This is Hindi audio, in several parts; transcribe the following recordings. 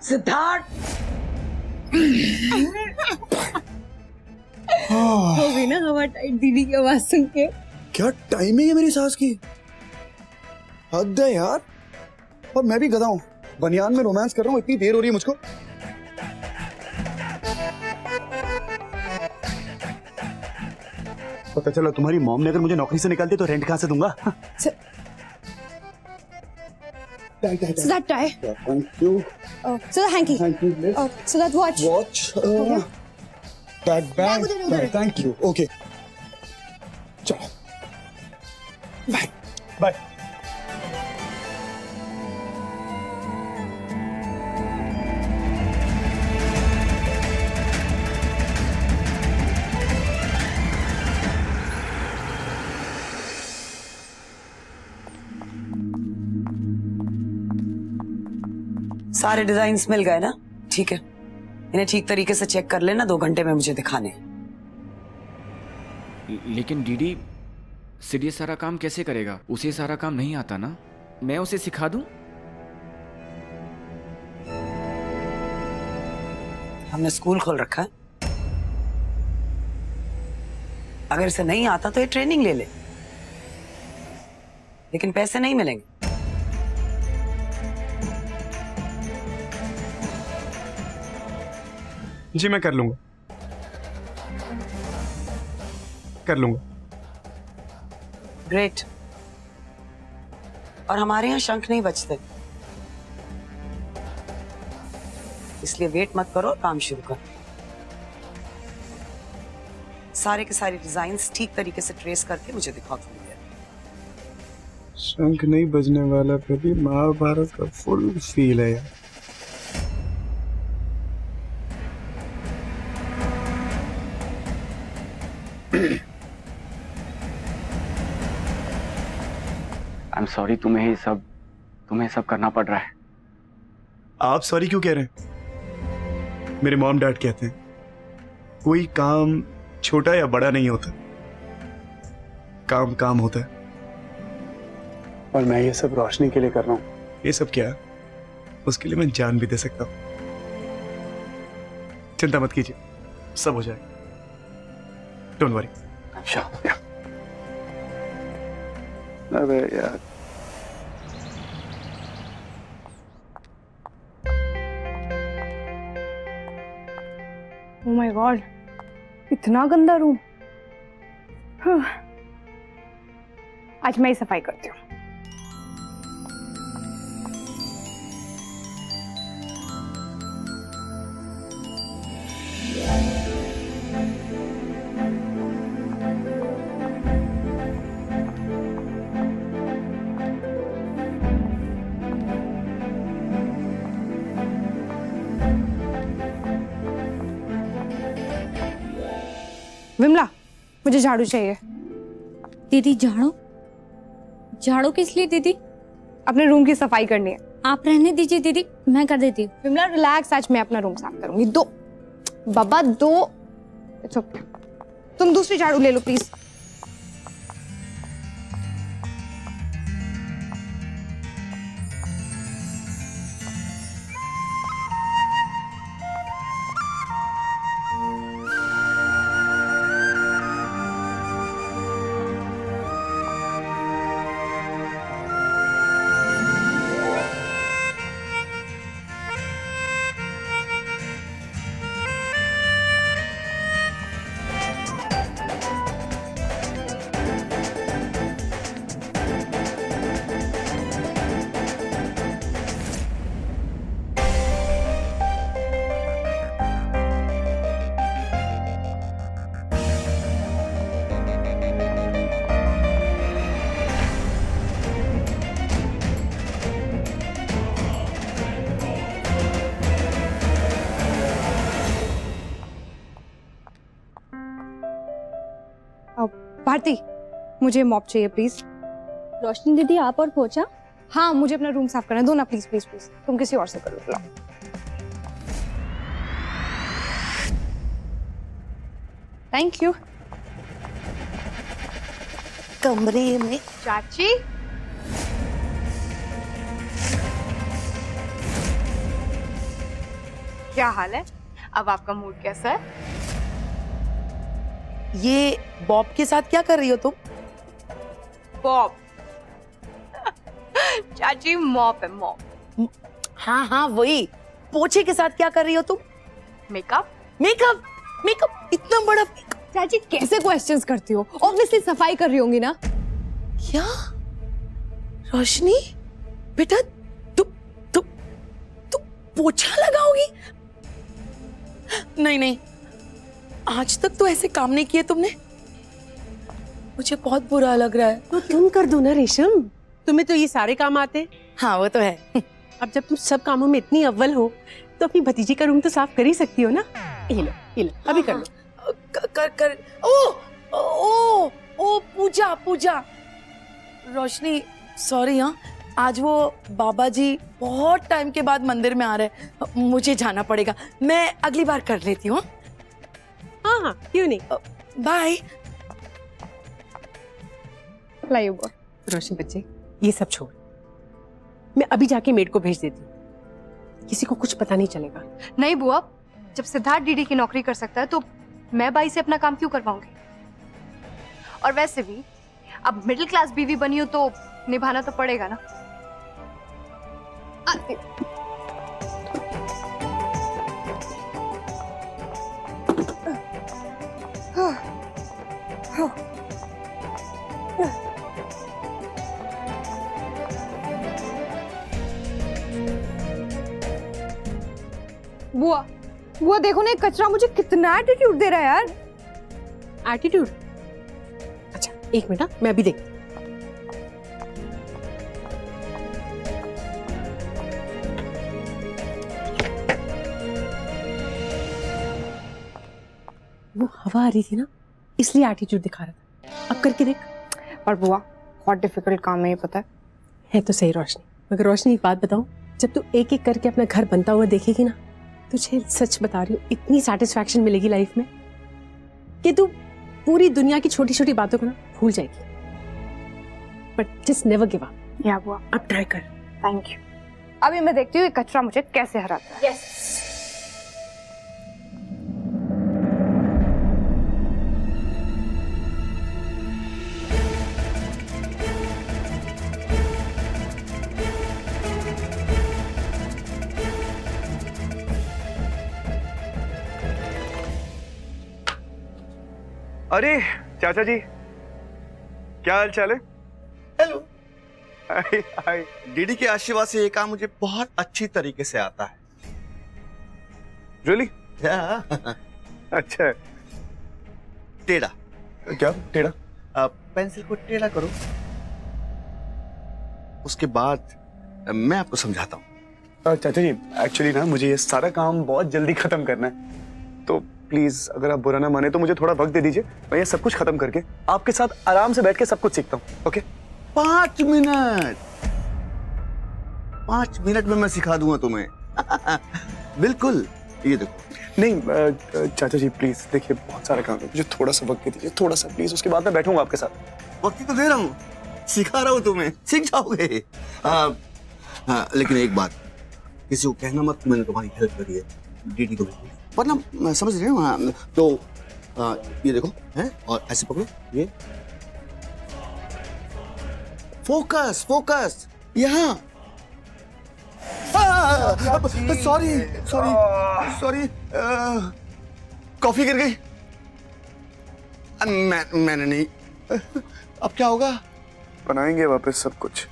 सिद्धार्थ। हो गई ना हवा टाइट दीदी की आवाज सुन के। क्या टाइमिंग है मेरी सास की, हद है यार। और मैं भी गधा हूँ, बनियान में रोमांस कर रहा हूँ, इतनी देर हो रही है मुझको। पता चला तुम्हारी मॉम ने अगर मुझे नौकरी से निकाल दिया तो रेंट कहाँ से दूंगा? So that tie. Yeah, thank you. Oh, so the hanky. Thank you. Yes. Oh, so that watch. Watch. That bag. Thank you. Okay. चलो. Bye. Bye. सारे डिजाइन्स मिल गए ना? ठीक है, इन्हें ठीक तरीके से चेक कर लेना, 2 घंटे में मुझे दिखाने। लेकिन डीडी, सिड ये सारा काम कैसे करेगा? उसे सारा काम नहीं आता ना, मैं उसे सिखा दूं? हमने स्कूल खोल रखा है, अगर इसे नहीं आता तो ये ट्रेनिंग ले ले, लेकिन पैसे नहीं मिलेंगे। जी मैं कर लूंगा, कर लूंगा। ग्रेट। और हमारे यहाँ शंख नहीं बजते, इसलिए वेट मत करो, काम शुरू करो। सारे के सारे डिजाइन्स ठीक तरीके से ट्रेस करके मुझे दिखाओ थोड़ी देर। शंख नहीं बजने वाला पे भी महाभारत का फुल फील है यार। आई एम सॉरी, तुम्हें सब करना पड़ रहा है। आप सॉरी क्यों कह रहे हैं? मेरे मॉम डैड कहते हैं कोई काम छोटा या बड़ा नहीं होता, काम काम होता है। और मैं ये सब रोशनी के लिए कर रहा हूँ। ये सब क्या है, उसके लिए मैं जान भी दे सकता हूँ। चिंता मत कीजिए, सब हो जाएगा, डोंट वरी। अरे यार, Oh my God, इतना गंदा रूम। आज मैं ही सफाई करती हूँ। विमला, मुझे झाड़ू चाहिए। दीदी झाड़ू? झाड़ू किस लिए दीदी? अपने रूम की सफाई करनी है। आप रहने दीजिए दीदी, मैं कर देती हूँ। विमला रिलैक्स, आज मैं अपना रूम साफ करूंगी। 2 बाबा 2। इट्स ओके, तुम दूसरी झाड़ू ले लो प्लीज। भारती, मुझे मॉप चाहिए प्लीज। रोशनी दीदी, आप और पोछा? हाँ, मुझे अपना रूम साफ करना है। दो ना प्लीज प्लीज प्लीज, तुम किसी और से कर लो। Thank you. कमरे में चाची, क्या हाल है? अब आपका मूड कैसा है? ये बॉब के साथ क्या कर रही हो तुम? बॉब? चाची मॉप है, मॉप। हाँ हाँ वही। पोछे के साथ क्या कर रही हो तुम? मेकअप। मेकअप? मेकअप? इतना बड़ा चाची कैसे क्वेश्चंस करती हो? ऑब्वियसली सफाई कर रही होंगी ना। क्या? रोशनी बेटा तू तू तू पोछा लगाओगी? नहीं नहीं, आज तक तो ऐसे काम नहीं किए तुमने। मुझे बहुत बुरा लग रहा है। तो तुम कर दो ना रेशम, तुम्हें तो ये सारे काम आते। हाँ वो तो है। अब जब तुम सब कामों में इतनी अव्वल हो तो अपनी भतीजी का रूम तो साफ कर ही सकती हो ना। ये लो अभी कर लो। कर ओ ओ ओ पूजा पूजा। रोशनी सॉरी हाँ, आज वो बाबा जी बहुत टाइम के बाद मंदिर में आ रहे हैं, मुझे जाना पड़ेगा। मैं अगली बार कर लेती हूँ। हाँ हाँ क्यों नहीं। बाय। लाइए बुआ। रोशनी बच्चे ये सब छोड़, मैं अभी जाके मेड को भेज देती हूँ, किसी को कुछ पता नहीं चलेगा। नहीं बुआ, जब सिद्धार्थ डीडी की नौकरी कर सकता है तो मैं बाई से अपना काम क्यों करवाऊंगी? और वैसे भी अब मिडिल क्लास बीवी बनी हो तो निभाना तो पड़ेगा ना। बुआ बुआ देखो ना, ये कचरा मुझे कितना एटीट्यूड दे रहा है यार। एटीट्यूड? अच्छा एक मिनट, मैं अभी देखती हूँ। वो हवा आ रही थी ना, इसलिए एटीट्यूड दिखा रहा था। अब करके देख। पर बुआ बहुत डिफिकल्ट काम है ये, पता है तो सही रोशनी, मगर रोशनी एक बात बताऊं, जब तू एक एक करके अपना घर बनता हुआ देखेगी ना, तुझे सच बता रही हूँ इतनी सेटिस्फैक्शन मिलेगी लाइफ में कि तू पूरी दुनिया की छोटी छोटी बातों को ना भूल जाएगी। But just never give up. या बुआ, अब ट्राई कर। Thank you. अभी मैं देखती हूँ ये कचरा मुझे कैसे हराता है। यस। अरे चाचा जी, क्या हाल चाल है? हेलो। हाय हाय। डीडी के आशीर्वाद से ये काम मुझे बहुत अच्छी तरीके से आता है। रियली? अच्छा। है। टेढ़ा। क्या टेढ़ा? पेंसिल को टेढ़ा करो, उसके बाद मैं आपको समझाता हूँ। चाचा जी एक्चुअली ना मुझे ये सारा काम बहुत जल्दी खत्म करना है, तो प्लीज अगर आप बुरा ना माने तो मुझे थोड़ा वक्त दे दीजिए। मैं ये सब कुछ खत्म करके आपके साथ आराम से बैठ के सब कुछ सीखता हूँ। ओके? 5 मिनट, 5 मिनट में मैं सिखा दूंगा तुम्हें। बिल्कुल। ये देखो। नहीं चाचा जी प्लीज देखिए, बहुत सारा काम है, मुझे थोड़ा सा वक्त दे दीजिए, थोड़ा सा प्लीज, उसके बाद मैं बैठूंगा आपके साथ। वक्त ही तो दे रहा हूँ, सिखा रहा हूँ तुम्हें, सीख जाओगे। लेकिन एक बात, किसी को कहना मत मैंने तुम्हारी हेल्प करी है, डीडी को भी, वरना समझ रहे हो। तो ये देखो हैं, और ऐसे पकड़ो, ये फोकस फोकस यहाँ। सॉरी सॉरी सॉरी, कॉफी गिर गई। मैंने नहीं। अब क्या होगा? बनाएंगे वापस सब कुछ।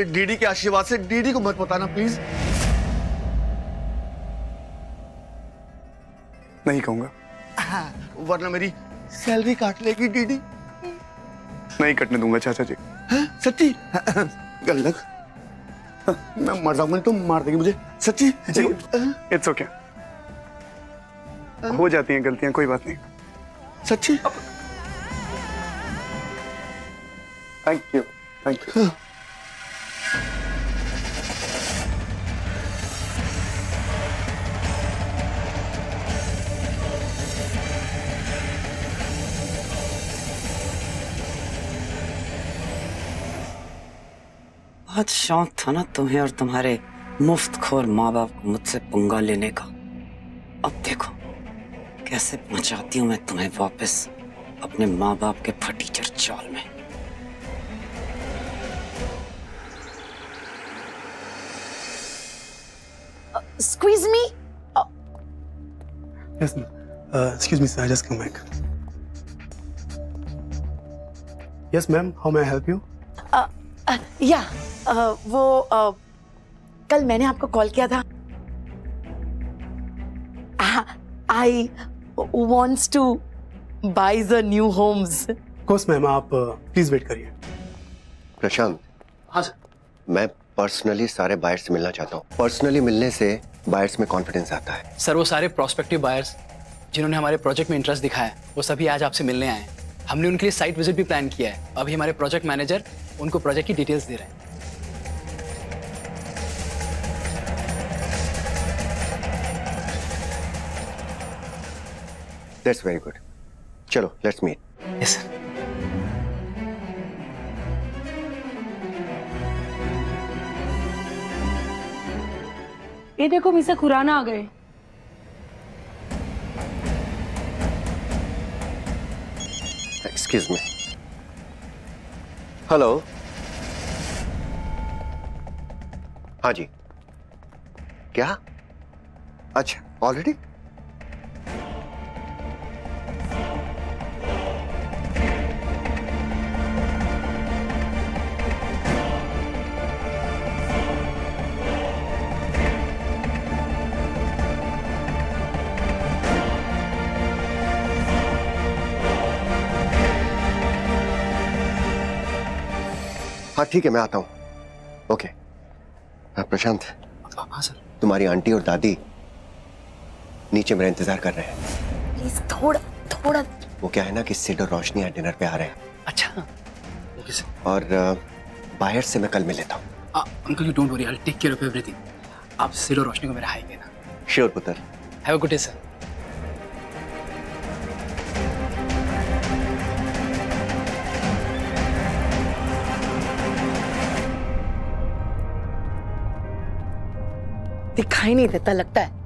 डीडी के आशीर्वाद से डीडी को मत बताना प्लीज। नहीं कहूंगा। वरना मेरी सैलरी काट लेगी डीडी। नहीं कटने दूंगा चाचा जी। सच्ची? गलत। मैं मर जाऊंगा तो मार देगी मुझे, सच्ची। इट्स ओके, हो जाती हैं गलतियां, कोई बात नहीं। सच्ची? Thank you thank you. बहुत शौक था ना तुम्हें और तुम्हारे मुफ्तखोर माँ बाप को मुझसे पंगा लेने का। अब देखो कैसे पहुंचाती हूँ मैं तुम्हें वापस अपने माँ बाप के फटीचर चाल में। Squeeze me. Yes, ma'am. Excuse me, sir. I just come back. Yes, ma'am. How may I help you? वो कल मैंने आपको कॉल किया था। I wants to buy the new homes. Of course, ma'am. आप please wait करिए। प्रशांत। हाँ सर। मैं पर्सनली सारे बायर्स से मिलना चाहता हूँ। पर्सनली मिलने से बायर्स में कॉन्फिडेंस आता है। सर वो सारे प्रोस्पेक्टिव बायर्स जिन्होंने हमारे प्रोजेक्ट में इंटरेस्ट दिखाया है वो सभी आज आपसे मिलने आए हैं। हमने उनके लिए साइट विजिट भी प्लान किया है। अभी हमारे प्रोजेक्ट मैनेजर उनको प्रोजेक्ट की डिटेल्स दे रहे हैं। That's very good. चलो लेट्स मीट। Yes sir. ये देखो मिस्टर खुराना आ गए। Excuse me. हेलो। हाँ जी। क्या? अच्छा ऑलरेडी? हाँ ठीक है मैं आता हूँ। ओके। प्रशांत। हाँ सर। तुम्हारी आंटी और दादी नीचे मेरा इंतजार कर रहे हैं। प्लीज थोड़ा। वो क्या है ना कि सिड और रोशनी आज डिनर पे आ रहे हैं। अच्छा ओके सर। और बायर से मैं कल मिल लेता हूँ। Uncle you don't worry, I will take care of everything. आप सिड और रोशनी को मेरा हाई देना। श्योर पुत्र। Have a good day sir. दिखाई नहीं देता लगता है।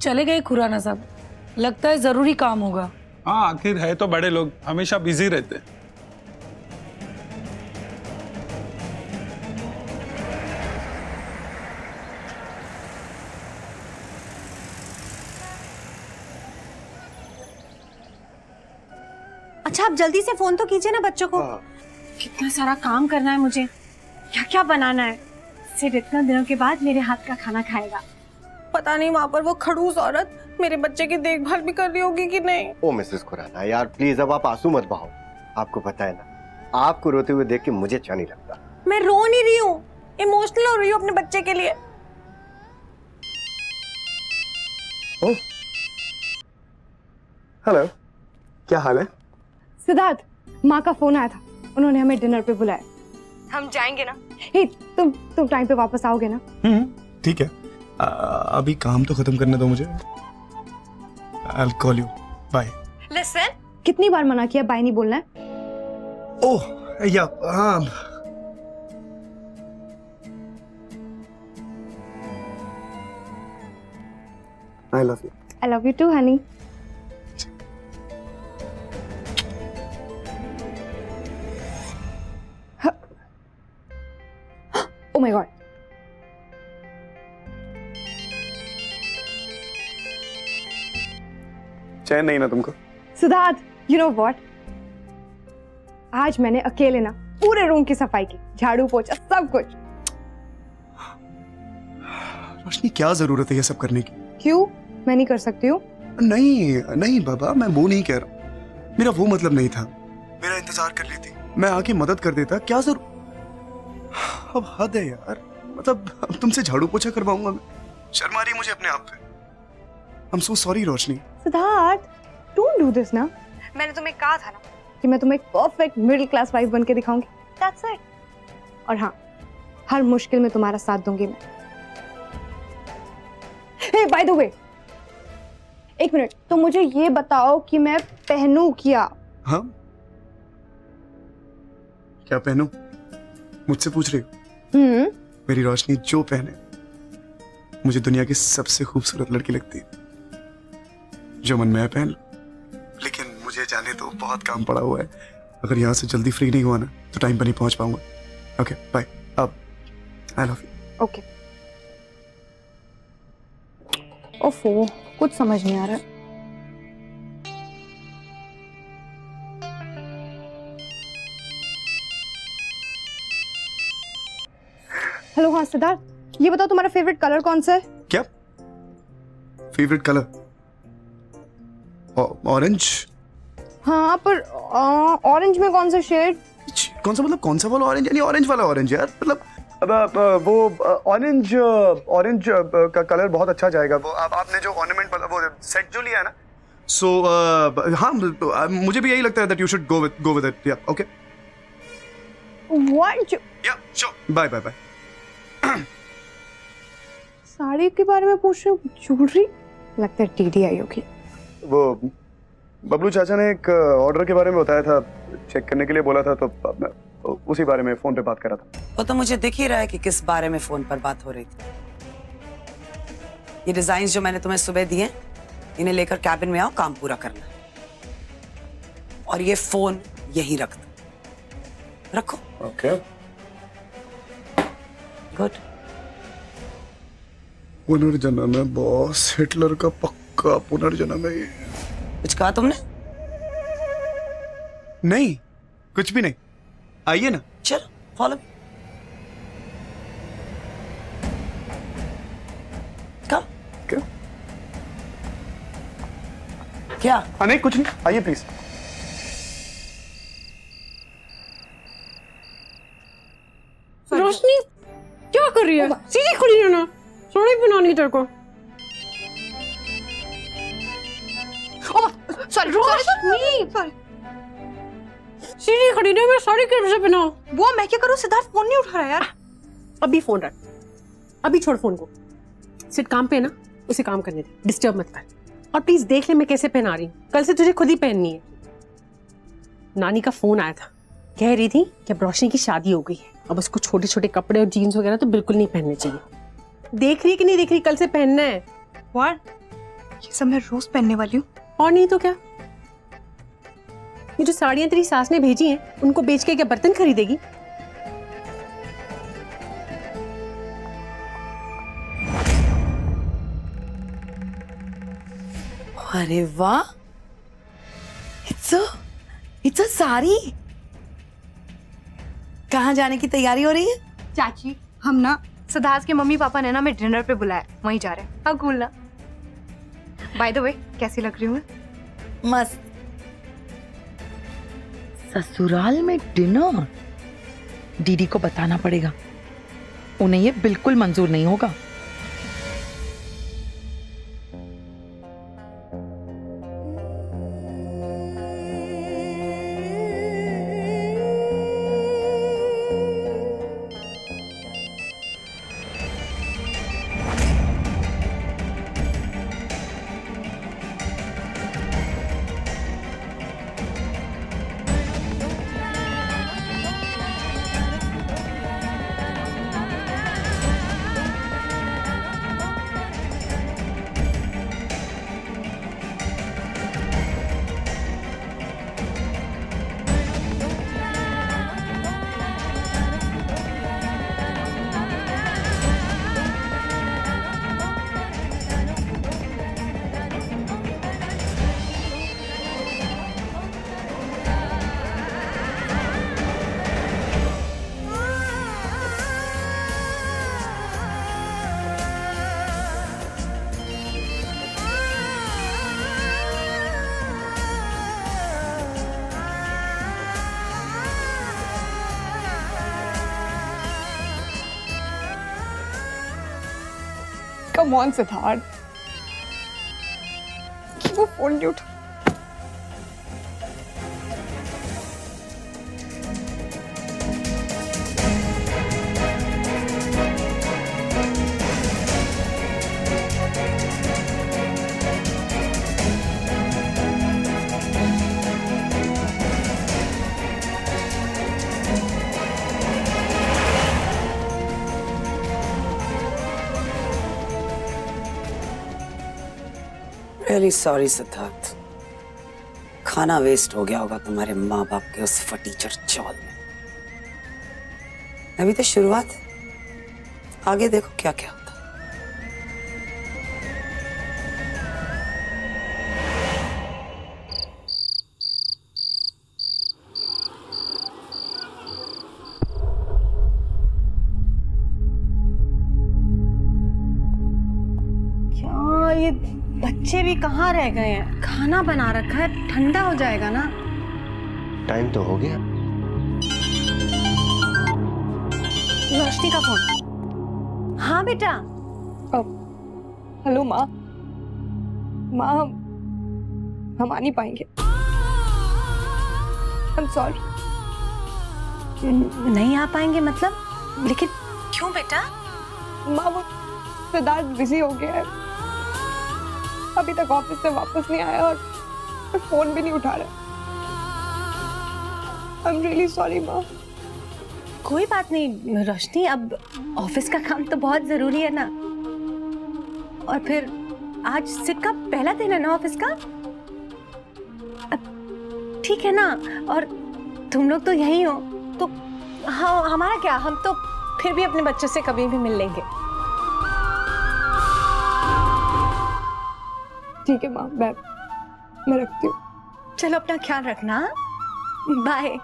चले गए खुराना साहब, लगता है जरूरी काम होगा। हाँ आखिर है तो बड़े लोग हमेशा बिजी रहते हैं। अच्छा आप जल्दी से फोन तो कीजिए ना बच्चों को। कितना सारा काम करना है मुझे, क्या क्या बनाना है। सिर्फ इतना दिनों के बाद मेरे हाथ का खाना खाएगा। पता नहीं वहाँ पर वो खड़ूस औरत मेरे बच्चे की देखभाल भी कर रही होगी कि नहीं। ओ मिसेस खुराना यार प्लीज अब आप आंसू मत बहाओ। आपको पता है ना आपको रोते हुए देख के मुझे अच्छा नहीं लगता। मैं रो नहीं रही हूँ, इमोशनल हो रही हूँ अपने बच्चे के लिए। हेलो, क्या हाल है? सिद्धार्थ, माँ का फोन आया था, उन्होंने हमें डिनर पे बुलाया। हम जाएंगे ना? हे, तुम टाइम पे वापस आओगे ना? ठीक है। अभी काम तो खत्म करने दो मुझे। I'll call you. Bye. Listen, कितनी बार मना किया बाय नहीं बोलना है? ओह, या हाँ। I love you. I love you too, honey. Oh my God. चैन नहीं ना तुमको? Siddharth, you know what? आज मैंने अकेले ना पूरे रूम की सफाई की, झाड़ू पोछा सब कुछ। रोशनी क्या जरूरत है ये सब करने की? क्यों? मैं नहीं कर सकती हूँ? नहीं बाबा, मैं वो नहीं कह रहा। मेरा वो मतलब नहीं था। मेरा इंतजार कर लेती, मैं आके मदद कर देता। क्या जरूर? अब हद है यार। मतलब अब तुमसे झाड़ू पोछा करवाऊंगा मैं? शर्म आ रही है मुझे अपने आप पे। I'm so sorry Roshni. Siddharth, don't do this ना। मैंने तुम्हें कहा था ना कि मैं तुम्हें एक परफेक्ट मिडिल क्लास वाइफ बन के दिखाऊंगी। That's it। और हाँ, हर मुश्किल में तुम्हारा साथ दूंगी मैं। Hey, by the way, एक मिनट, तो मुझे ये बताओ कि मैं पहनूं क्या? हाँ? क्या पहनूं? मुझसे पूछ रही हो? मेरी रोशनी जो पहने मुझे दुनिया की सबसे खूबसूरत लड़की लगती है। जो मन में पहन लो, लेकिन मुझे जाने तो बहुत काम पड़ा हुआ है। अगर यहाँ से जल्दी फ्री नहीं हुआ ना तो टाइम पर नहीं पहुंच पाऊंगा। Okay bye. अब आई लव यू। ओके। ओफो, कुछ समझ नहीं आ रहा। हेलो, हाँ सिद्धार्थ, ये बताओ तुम्हारा फेवरेट कलर कौन सा है? क्या फेवरेट कलर? ऑरेंज। हाँ, पर ऑरेंज में कौन सा शेड? कौन सा मतलब कौन सा वाला ऑरेंज? यानी ऑरेंज वाला ऑरेंज यार, मतलब वो ऑरेंज का कलर बहुत अच्छा जाएगा। वो आपने जो ऑर्नामेंट वाला वो सेट जो लिया है ना, सो हाँ मुझे भी यही लगता है that you should go with it. या ओके, व्हाट? या sure, bye bye bye. Sari के बारे में पूछ रही हूँ, ज्वेलरी? लगता है टीडी आई होगी। वो बबलू चाचा ने एक ऑर्डर के बारे में बताया था, चेक करने के लिए बोला था, तो मैं उसी बारे में फोन पे बात कर रहा था। वो तो मुझे दिख ही रहा है कि किस बारे में फोन पर बात हो रही थी। ये डिजाइन जो मैंने तुम्हें सुबह दिए, इन्हें लेकर कैबिन में आओ, काम पूरा करना। और ये फोन यहीं रख दो। रखो। ओके। गुड। पुनर्जन्म है बॉस, हिटलर का पक्का पुनर्जन्म है ये। कुछ कहा तुमने? नहीं, कुछ भी नहीं। आइए ना। चलो फॉलो। कम। क्या? क्या? नहीं कुछ नहीं, आइए प्लीज। रोशनी क्या कर रही है? सीधी खड़ी रहना, साड़ी पहनानी तेरे को। सॉरी रोशनी, सीधी खड़ी रह, मैं साड़ी कैसे पहनाऊं? वो मैं क्या करूं? सिद्धार्थ फोन नहीं उठा रहा यार। अभी फोन रख, अभी छोड़ फोन को। सिर्फ काम पे है ना, उसे काम करने दे, डिस्टर्ब मत कर। और प्लीज देख ले मैं कैसे पहना रही हूँ, कल से तुझे खुद ही पहननी है। नानी का फोन आया था, कह रही थी कि अब रोशनी की शादी हो गई है, अब उसको छोटे छोटे कपड़े और जीन्स वगैरह तो बिल्कुल नहीं पहनने चाहिए। देख रही कि नहीं देख रही, कल से पहनना है। व्हाट? ये सब मैं रोज पहनने वाली हूँ? और नहीं तो क्या। ये जो साड़ियां तेरी सास ने भेजी हैं, उनको बेच के क्या बर्तन खरीदेगी? अरे वाह, इट्स अ साड़ी। कहाँ जाने की तैयारी हो रही है? चाची, हम ना सिद्धार्थ के मम्मी पापा ने ना हमें डिनर पे बुलाया, वहीं जा रहे हैं। हाँ कूल ना। बाय द वे, कैसी लग रही हूँ मैं? मस्त। ससुराल में डिनर? दीदी को बताना पड़ेगा, उन्हें ये बिल्कुल मंजूर नहीं होगा। Come on, Siddharth. वो फोन नहीं उठा। रियली सॉरी सिद्धार्थ, खाना वेस्ट हो गया होगा तुम्हारे माँ बाप के उस फटीचर चौल में। अभी तो शुरुआत है, आगे देखो क्या क्या होता है। क्या ये बच्चे भी कहाँ रह गए हैं? खाना बना रखा है, ठंडा हो जाएगा ना। टाइम तो हो गया। रोशनी का फोन। हाँ बेटा। हेलो माँ। माँ, हम आ नहीं पाएंगे। I'm sorry। नहीं आ पाएंगे मतलब? लेकिन क्यों बेटा? माँ, वो सिद्धार्थ बिजी हो गया है, अभी तक ऑफिस से वापस नहीं आया और फोन भी नहीं उठा रहा। I'm really sorry माँ। कोई बात नहीं रोशनी, अब ऑफिस का काम तो बहुत जरूरी है ना। और फिर आज सिड का पहला दिन है ना ऑफिस का। अब ठीक है ना, और तुम लोग तो यही हो तो हाँ, हमारा क्या, हम तो फिर भी अपने बच्चों से कभी भी मिल लेंगे। ठीक है माँ, मैं रखती हूँ। चलो अपना ख्याल रखना। बाय।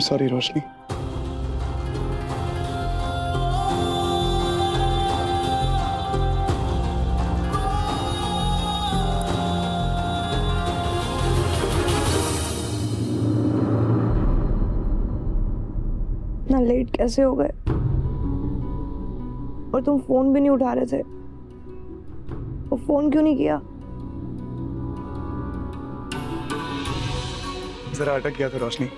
सॉरी रोशनी। ना लेट कैसे हो गए? और तुम फोन भी नहीं उठा रहे थे, वो फोन क्यों नहीं किया? जरा अटक गया था रोशनी,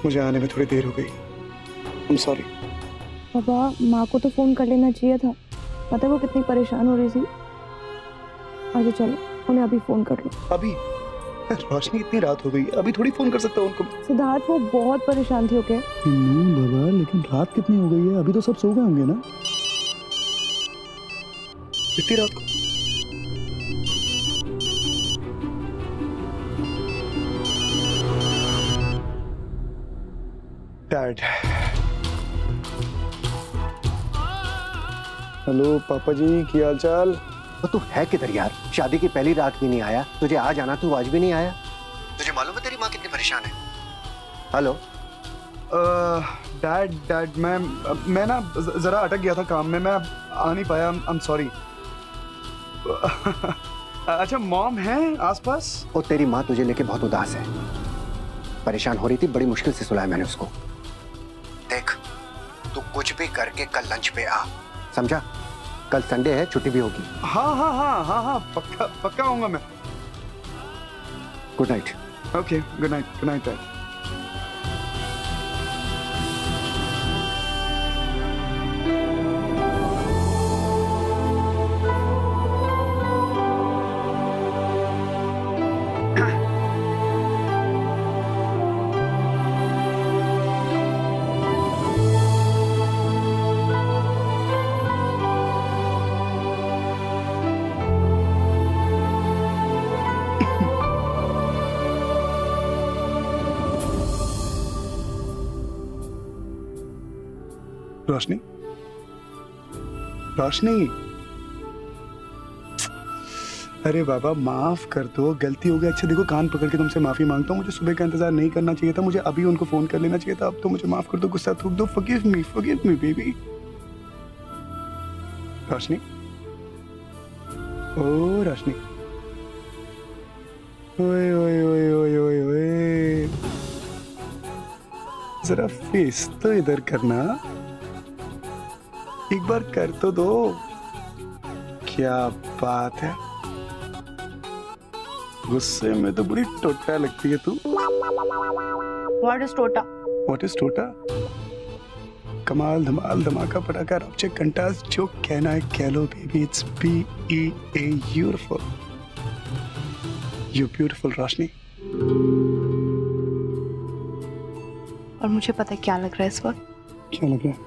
मुझे आने में थोड़ी देर हो गई। I'm sorry। पापा, माँ को तो फोन कर लेना चाहिए था, पता है वो कितनी परेशान हो रही थी। अच्छा चलो, उन्हें अभी फोन कर लो। अभी? रोशनी इतनी रात हो गई, अभी थोड़ी फोन कर सकता हूँ उनको। सिद्धार्थ, वो बहुत परेशान थी। ओके बाबा, लेकिन रात कितनी हो गई है? अभी तो सब सो गए होंगे ना इतनी रात को। डैड। हेलो पापा जी, की हाल चाल? वो तू है किधर यार? शादी की पहली रात भी नहीं आया, तुझे आज आना, तू आज भी नहीं आया। तुझे मालूम है तेरी माँ कितनी परेशान है? हेलो डैड, मैं ना जरा अटक गया था काम में, मैं आ नहीं पाया। I am sorry. अच्छा, मॉम है आसपास? और तेरी माँ तुझे लेके बहुत उदास है, परेशान हो रही थी, बड़ी मुश्किल से सुलाया मैंने उसको। देख, तू कुछ भी करके कल लंच पे आ, समझा? कल संडे है, छुट्टी भी होगी। हाँ, पक्का आऊंगा मैं। Good night. Okay, good night dad. Roshni, Roshni, अरे बाबा माफ कर दो, गलती हो गई। अच्छा देखो, कान पकड़ के तुमसे माफी मांगता हूँ। मुझे सुबह का इंतजार नहीं करना चाहिए था, मुझे अभी उनको फोन कर लेना चाहिए था। अब तो मुझे माफ कर दो, गुस्सा थूक दो। Forgive me baby. रोशनी, ओ रोशनी, ओए ओए ओए ओए ओए ओए, जरा फेस तो इधर करना, एक बार कर तो दो। क्या बात है, गुस्से में तो बड़ी टोटा लगती है तू। What is टोटा? What is टोटा? कमाल धमाल धमाका पटाखा रॉकचेक कंटास, जो कहना है कह लो baby. It's BEA beautiful. You're beautiful Roshni. और मुझे पता है क्या लग रहा है इस वक्त। क्या लग रहा है?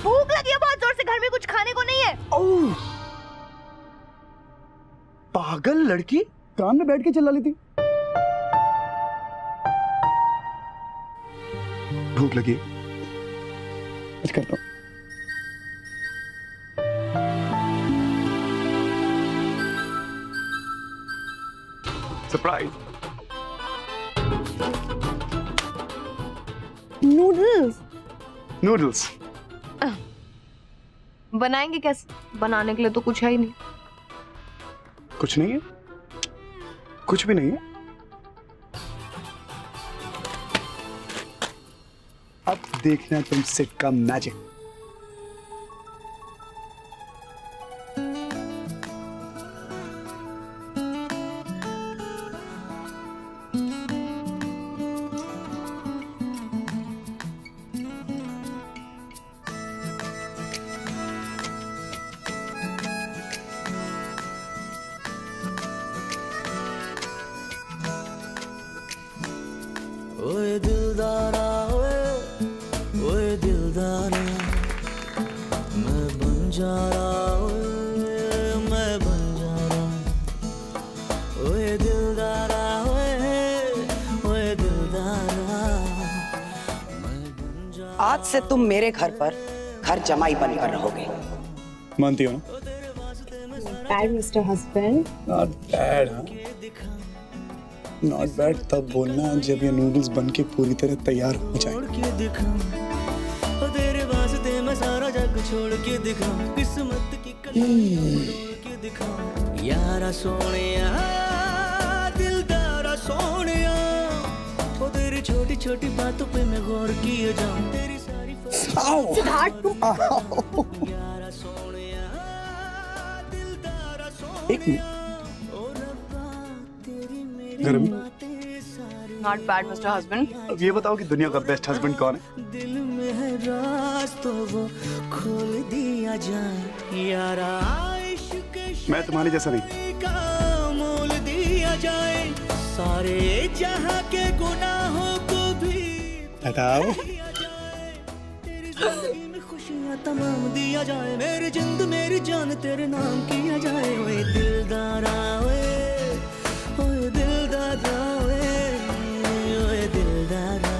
भूख लगी है बहुत जोर से, घर में कुछ खाने को नहीं है। ओह, पागल लड़की, कान में बैठ के चिल्ला लेती। भूख लगी, कुछ करता हूँ। सरप्राइज। नूडल्स बनाएंगे कैसे? बनाने के लिए तो कुछ है ही नहीं। कुछ नहीं है, कुछ भी नहीं है। अब देखना तुम सिट का मैजिक। ओए दिलदारा, ओए दिलदारा, मैं बन जा रहा, मैं बन जा रहा। ओए दिलदारा, ओए दिलदारा, मैं बन जा। आज से तुम मेरे घर पर घर जमाई बनकर रहोगे। मानती हो ना? Bad mister husband. Not bad, not bad तब बोलना जब ये नूडल्स बनके पूरी तरह तैयार हो जाए। तेरे वास्ते मैं सारा जग छोड़ के दिखाऊं, किस्मत की कसम के दिखाऊं। यारा सोनिया, दिलदारा सोनिया, ओ तेरी छोटी छोटी बातों पे मैं गौर किए जाऊं। तेरी सारी सिद्धार्थ, यारा सोनिया, दिलदारा एक minute, Not bad, Mr. Husband. अब ये बताओ कि दुनिया का बेस्ट हस्बैंड कौन है? दिल में है राज तो वो खोल दिया जाए। यारा इश्क मैं तुम्हारे जैसा नहीं। का मोल दिया जाए। सारे जहां के गुनाहों को भी हटाओ। तेरी जिंदगी में खुशियां तमाम दिया जाए। मेरी जिंद मेरी जान तेरे नाम किया जाए। ओए दिलदारा, ओए दिलदारा, ओए दिलदारा,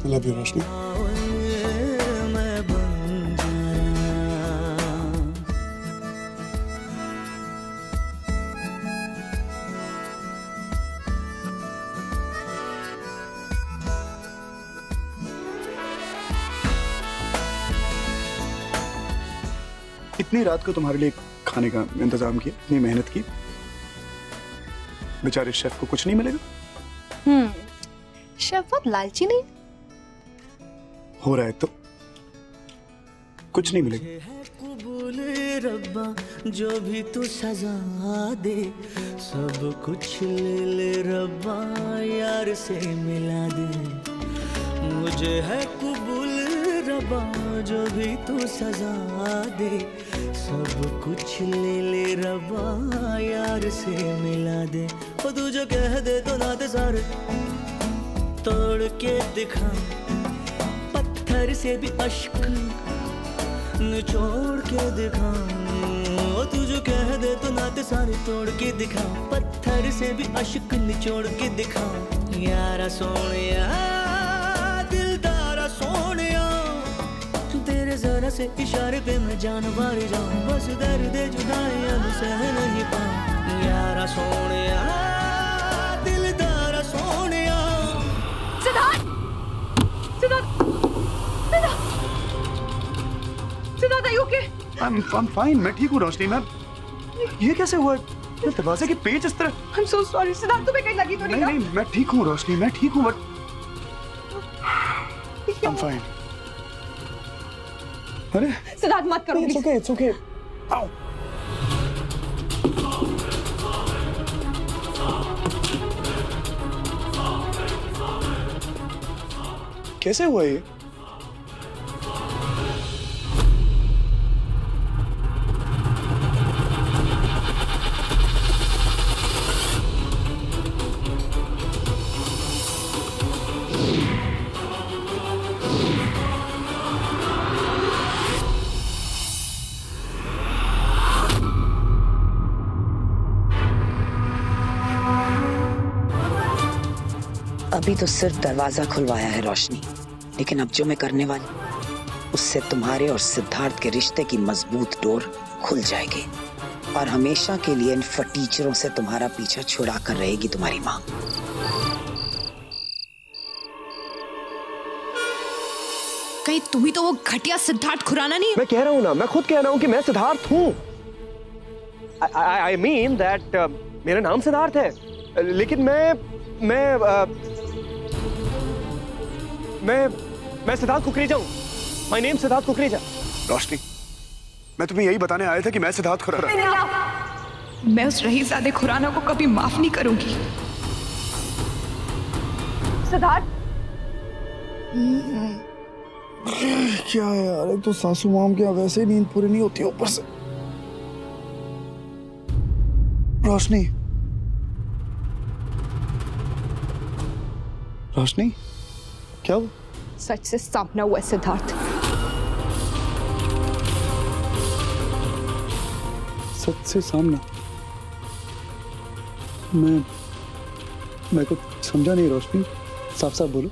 I love you, रोशनी। मैं बन जा रहा। इतनी रात को तुम्हारे लिए खाने का इंतजाम किया, इतनी मेहनत की, बेचारे शेफ को कुछ नहीं मिलेगा? शेफ बहुत लालची नहीं? हो रहा है तो कुछ नहीं मिलेगा। कबूल रब्बा, जो भी तू सजा दे, सब कुछ ले ले रब्बा, यार से मिला दे। मुझे है कबूल रब्बा, जो भी तू सजा दे, सब कुछ ले ले रब्बा, यार से मिला दे। और तू जो कह दे तो नाते सारे तोड़ के दिखा, पत्थर से भी अश्क निचोड़ के दिखा। तू जो कह दे तो नाते सारे तोड़ के दिखाऊं, पत्थर से भी अश्क निचोड़ के दिखाऊं। यारा सोनिया दिलदारा सोनिया, तेरे जरा से इशारे पे मैं जान वार जाऊं, बस दर्द जुदाई अब सह नहीं पाऊं। यारा Sonia दिलदारा Sonia. Siddharth, Siddharth, Siddharth, are you okay? I'm fine, मैं ठीक हूँ रोशनी। मैं ये कैसे हुआ? दरवाजे के पेच इस तरह। I'm so sorry, सिद्धार्थ, तुम्हें कहीं लगी तो नहीं? नहीं, मैं ठीक हूँ रोशनी, मैं ठीक हूँ, बट I'm fine। अरे सिद्धार्थ मत करो। It's okay, it's okay। Ow। कैसे हुआ ये? अभी तो सिर्फ दरवाजा खुलवाया है रोशनी, लेकिन अब जो मैं करने वाली उससे तुम्हारे और सिद्धार्थ के रिश्ते की मजबूत डोर खुल जाएगी और हमेशा के लिए इन फटीचरों से तुम्हारा पीछा छुड़ा कर रहेगी तुम्हारी माँ। कहीं तुम ही तो वो घटिया सिद्धार्थ खुराना नहीं? मैं कह रहा हूँ ना, मैं खुद कह रहा हूँ कि मैं सिद्धार्थ हूँ। I mean that मेरा नाम सिद्धार्थ है, लेकिन मैं सिद्धार्थ कुकरेजा हूँ। My name Siddharth Kukreja. रोशनी, मैं तुम्हें यही बताने आया था कि मैं सिद्धार्थ खुराना। मैं उस रहीज़ादे खुराना को कभी माफ नहीं करूंगी। सिद्धार्थ, क्या यार, एक तो सासू माम की वैसे ही नींद पूरी नहीं होती, ऊपर से रोशनी। रोशनी, क्या हुआ? सच से सामना हुआ सिद्धार्थ। सच से सामना? मैं कुछ समझा नहीं रोशनी, साफ साफ बोलो।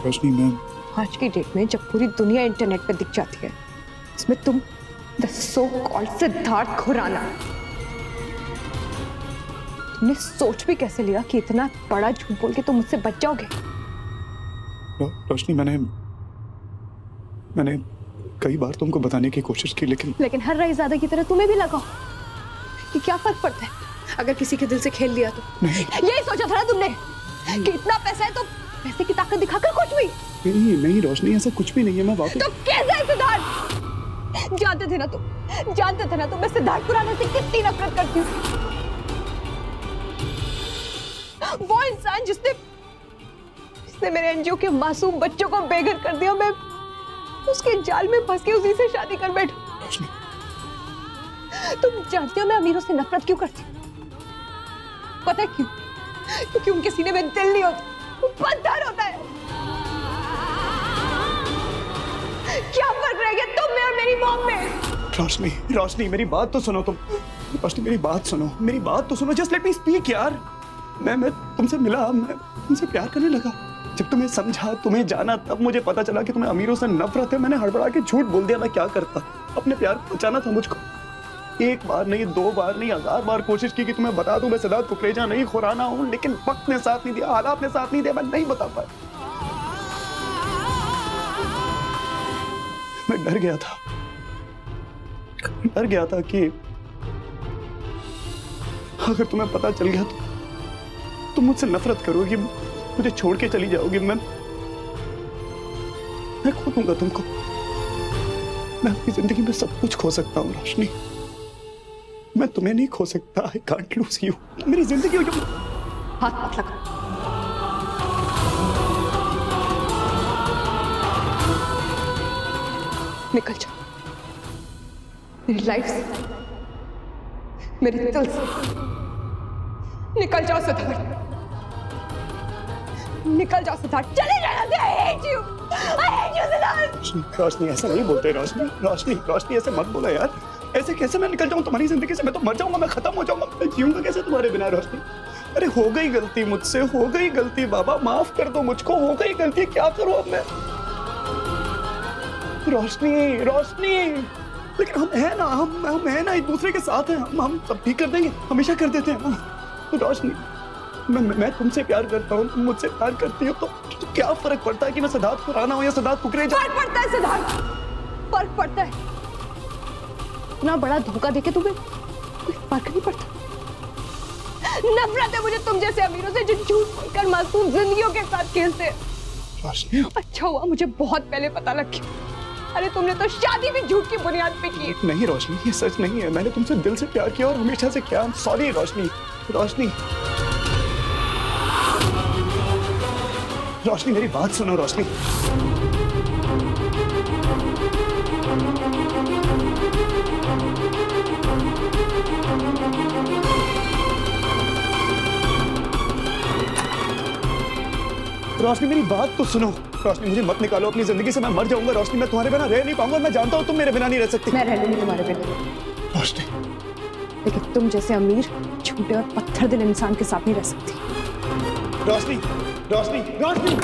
रोशनी, मैं आज की डेट में जब पूरी दुनिया इंटरनेट पे दिख जाती है, इसमें तुम the so called Siddharth Khurana, तुमने सोच भी कैसे लिया कि इतना बड़ा झूठ बोल के तुम मुझसे बच जाओगे? रोशनी, मैंने कई बार तुमको बताने की कोशिश की, लेकिन हर रईज़ादा की तरह तुम्हें भी लगा कि क्या फर्क पड़ता है अगर किसी के दिल से खेल लिया तो? नहीं। यही सोचा था ना तुमने कि इतना पैसा है तो पैसे की ताकत दिखाकर कुछ भी? नहीं रोशनी, ऐसा कुछ भी नहीं है। मैं वाकई। तो कैसे है सिद्धार्थ? जानते थे ना तुम मैं सिद्धार्थ खुराना से कितनी नफरत करती हूँ। वो इंसान जिसने मेरे एनजीओ के मासूम बच्चों को बेघर कर दिया, मैं उसके जाल में फंस के उसी से शादी कर बैठूं। तुम जानते हो मैं अमीरों से नफरत क्यों करती हूँ? पता है क्यों? क्योंकि उनके सीने में दिल नहीं होता, पत्थर होता है। क्या फर्क रह गया तुम में और मेरी मॉम में? रोशनी, मेरी बात तो सुनो तुम। रोशनी, मेरी बात तो सुनो। जस्ट लेट मी स्पीक यार। मैं तुमसे मिला, मैं तुमसे प्यार करने लगा। जब तुम्हें समझा, तुम्हें जाना, तब मुझे पता चला कि तुम्हें अमीरों से नफरत है। मैंने हड़बड़ा के झूठ बोल दिया। मैं क्या करता? अपने प्यार बचाना था मुझको। एक बार नहीं, दो बार नहीं, 1000 बार कोशिश की कि तुम्हें बता दूं मैं सिद्धार्थ कुकरेजा नहीं खुराना हूं, लेकिन वक्त ने साथ नहीं दिया, हालात ने साथ नहीं दिया, मैं नहीं बता पाया। मैं डर गया था कि अगर तुम्हें पता चल गया तो तुम मुझसे नफरत करोगी, मुझे छोड़ के चली जाओगी, मैं खो दूंगा तुमको। मैं अपनी जिंदगी में सब कुछ खो सकता हूँ रोशनी, मैं तुम्हें नहीं खो सकता। I can't lose you. मेरी जिंदगी हो जो। हाथ मत लगा। निकल जाओ मेरी लाइफ से, मेरे दिल से। निकल जाओ सिद्धार्थ, निकल जाओ सिद्धार्थ, चले जाना। I hate you, I hate you Siddharth. रोशनी ऐसा नहीं बोलते रोशनी, रोशनी रोशनी ऐसे मत बोला यार। ऐसे कैसे मैं निकल जाऊं तुम्हारी जिंदगी से? मैं तो मर जाऊंगा, मैं खत्म हो जाऊंगा। मैं जीऊंगा कैसे तुम्हारे बिना रोशनी? अरे हो गई गलती मुझसे, हो गई गलती बाबा, माफ कर दो मुझको, हो गई गलती। क्या करूं अब मैं? रोशनी रोशनी, लेकिन हम है ना, हम है ना, एक दूसरे के साथ हैं, हम सब ठीक कर देंगे, हमेशा कर देते हैं ना। रोशनी मैं तुमसे प्यार करता हूँ, तुम मुझसे प्यार करती हो, तो क्या फर्क पड़ता है कि मैं सिद्धार्थ खुराना हूँ या सिद्धार्थ कुकरेजा? फर्क पड़ता है सिद्धार्थ, फर्क पड़ता है। इतना बड़ा धोखा देके तुम्हें कोई फर्क नहीं पड़ता। नफरत है मुझे तुम जैसे अमीरों से जो झूठ बोलकर मासूम जिंदगियों के साथ खेलते हैं। अच्छा हुआ मुझे बहुत पहले पता लग गया। अरे तुमने तो शादी भी झूठ की बुनियाद पे की। नहीं रोशनी, ये सच नहीं है। मैंने तुमसे दिल से प्यार किया और हमेशा से किया। सॉरी रोशनी, रोशनी रोशनी मेरी बात सुनो रोशनी। रोशनी मेरी बात तो सुनो। रोशनी मुझे मत निकालो अपनी जिंदगी से, मैं मर जाऊंगा रोशनी। मैं तुम्हारे बिना रह नहीं पाऊंगा। मैं जानता हूँ तुम मेरे बिना नहीं रह सकती। मैं रह लूंगी तुम्हारे बिना रोशनी, लेकिन तुम जैसे अमीर, झूठे और पत्थर दिल इंसान के साथ नहीं रह सकती। रोशनी रोशनी रोशनी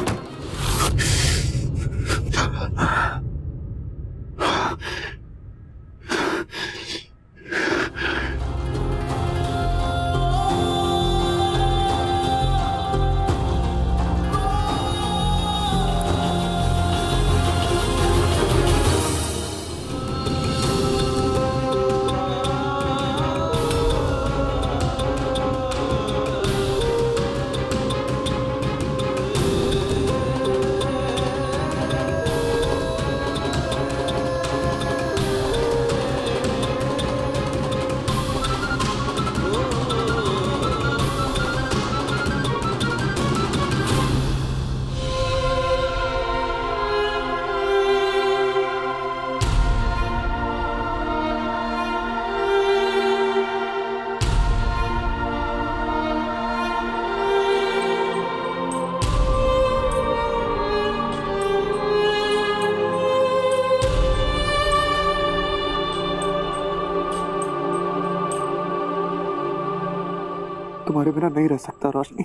तुम्हारे बिना नहीं रह सकता रोशनी,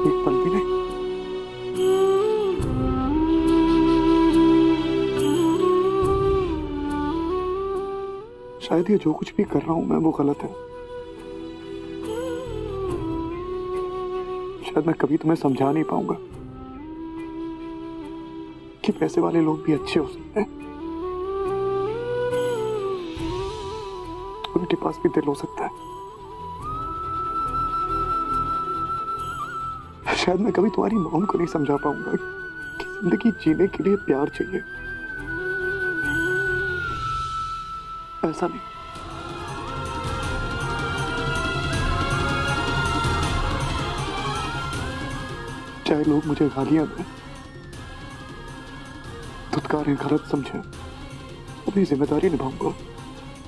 एक पल भी नहीं। शायद ये जो कुछ भी कर रहा हूं मैं वो गलत है। शायद मैं कभी तुम्हें समझा नहीं पाऊंगा कि पैसे वाले लोग भी अच्छे हो सकते हैं, उनके पास भी दिल हो सकता है। शायद मैं कभी तुम्हारी मॉम को नहीं समझा पाऊंगा कि जिंदगी जीने के लिए प्यार चाहिए। ऐसा नहीं, चाहे लोग मुझे गालियां दें, धुतकारें, गलत समझें, अपनी जिम्मेदारी निभाऊंगा।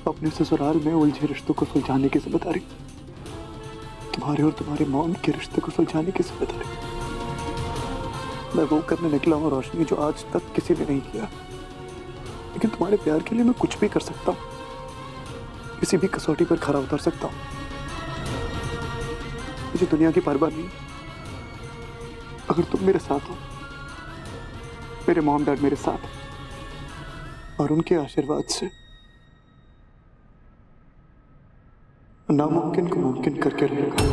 अपने ससुराल में उलझे रिश्तों को सुलझाने की जिम्मेदारी, तुम्हारे और तुम्हारे मॉम के रिश्ते को सुलझाने की जिम्मेदारी मैं वो करने निकला हूँ रोशनी जो आज तक किसी ने नहीं किया। लेकिन तुम्हारे प्यार के लिए मैं कुछ भी कर सकता हूँ, किसी भी कसौटी पर खरा उतर सकता हूँ। मुझे दुनिया की परवाह नहीं अगर तुम मेरे साथ हो, मेरे मॉम डैड मेरे साथ, और उनके आशीर्वाद से नामुमकिन को मुमकिन करके रहेगा।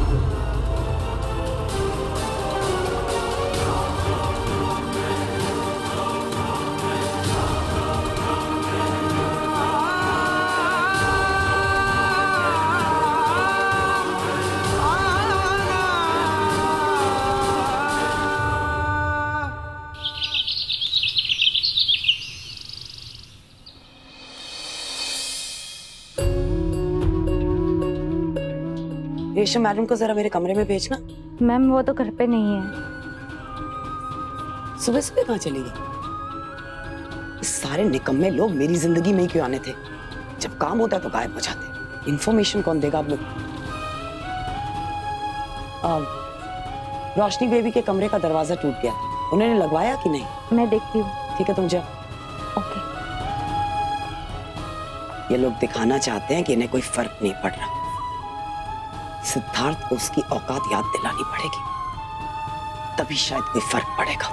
रेशम मैडम को जरा मेरे कमरे में भेजना। मैम वो तो घर पे नहीं है। सुबह सुबह कहाँ चली गई? इस सारे निकम्मे लोग मेरी जिंदगी में ही क्यों आने थे? जब काम होता है तो गायब हो जाते। इंफॉर्मेशन कौन देगा अब? रोशनी बेबी के कमरे का दरवाजा टूट गया, उन्होंने लगवाया कि नहीं? मैं देखती हूँ। ठीक है तुम जाओ। ओके। ये लोग दिखाना चाहते हैं कि इन्हें कोई फर्क नहीं पड़ रहा। सिद्धार्थ को उसकी औकात याद दिलानी पड़ेगी, तभी शायद कोई फर्क पड़ेगा।